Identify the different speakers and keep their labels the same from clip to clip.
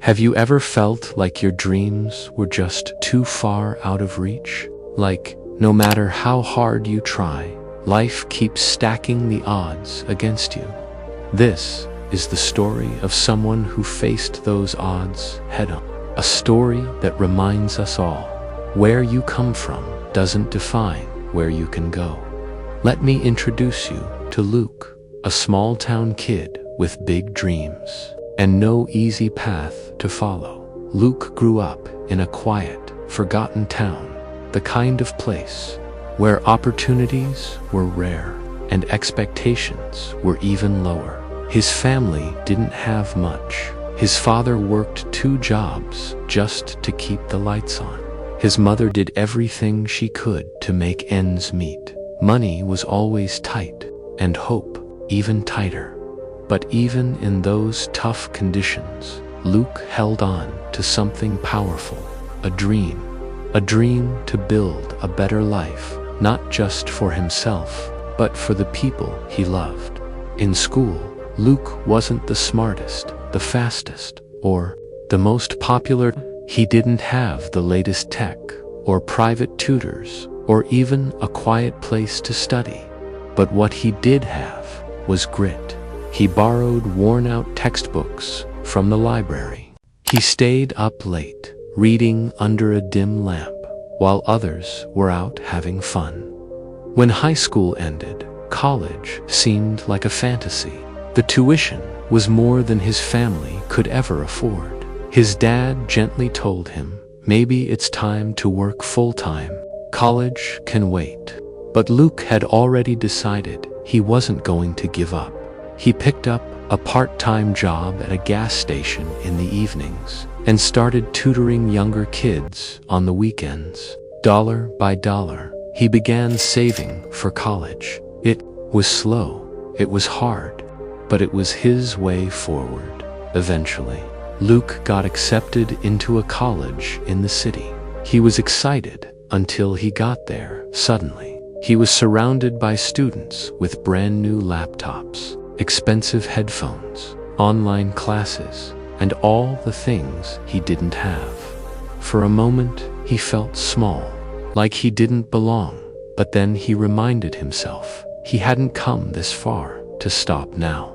Speaker 1: Have you ever felt like your dreams were just too far out of reach? Like, no matter how hard you try, life keeps stacking the odds against you? This is the story of someone who faced those odds head-on. A story that reminds us all, where you come from doesn't define where you can go. Let me introduce you to Luke, a small-town kid with big dreams and no easy path to follow. Luke grew up in a quiet, forgotten town, the kind of place where opportunities were rare and expectations were even lower. His family didn't have much. His father worked 2 jobs just to keep the lights on. His mother did everything she could to make ends meet. Money was always tight, and hope even tighter. But even in those tough conditions, Luke held on to something powerful, a dream to build a better life, not just for himself, but for the people he loved. In school, Luke wasn't the smartest, the fastest, or the most popular. He didn't have the latest tech, or private tutors, or even a quiet place to study. But what he did have was grit. He borrowed worn-out textbooks from the library. He stayed up late, reading under a dim lamp, while others were out having fun. When high school ended, college seemed like a fantasy. The tuition was more than his family could ever afford. His dad gently told him, "Maybe it's time to work full-time. College can wait." But Luke had already decided he wasn't going to give up. He picked up a part-time job at a gas station in the evenings and started tutoring younger kids on the weekends. Dollar by dollar, he began saving for college. It was slow, it was hard, but it was his way forward. Eventually, Luke got accepted into a college in the city. He was excited until he got there. Suddenly, he was surrounded by students with brand new laptops, expensive headphones, online classes, and all the things he didn't have. For a moment, he felt small, like he didn't belong. But then he reminded himself he hadn't come this far to stop now.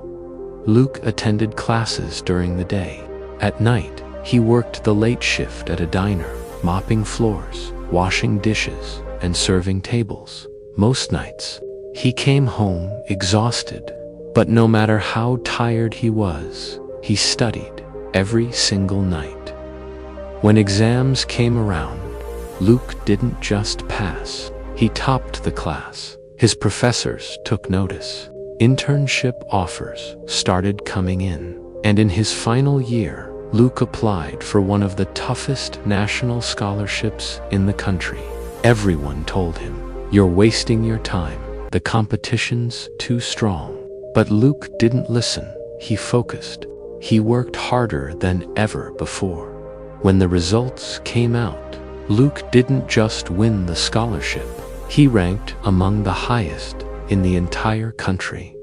Speaker 1: Luke attended classes during the day. At night, he worked the late shift at a diner, mopping floors, washing dishes, and serving tables. Most nights, he came home exhausted. But no matter how tired he was, he studied every single night. When exams came around, Luke didn't just pass. He topped the class. His professors took notice. Internship offers started coming in. And in his final year, Luke applied for one of the toughest national scholarships in the country. Everyone told him, "You're wasting your time. The competition's too strong." But Luke didn't listen. He focused. He worked harder than ever before. When the results came out, Luke didn't just win the scholarship. He ranked among the highest in the entire country.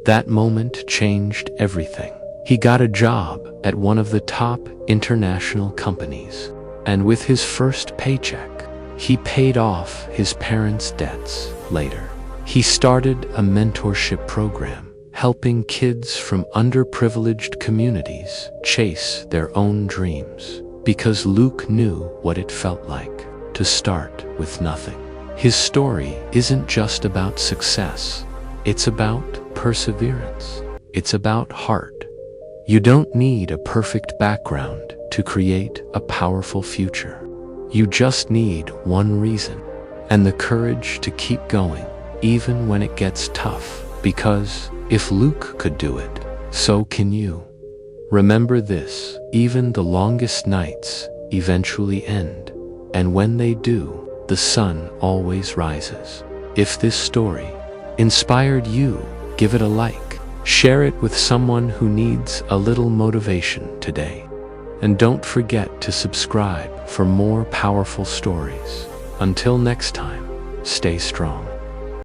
Speaker 1: That moment changed everything. He got a job at one of the top international companies. And with his first paycheck, he paid off his parents' debts. Later, he started a mentorship program, helping kids from underprivileged communities chase their own dreams, because Luke knew what it felt like to start with nothing. His story isn't just about success, it's about perseverance. It's about heart. You don't need a perfect background to create a powerful future. You just need one reason, and the courage to keep going, even when it gets tough, because if Luke could do it, so can you. Remember this, even the longest nights eventually end, and when they do, the sun always rises. If this story inspired you, give it a like. Share it with someone who needs a little motivation today. And don't forget to subscribe for more powerful stories. Until next time, stay strong.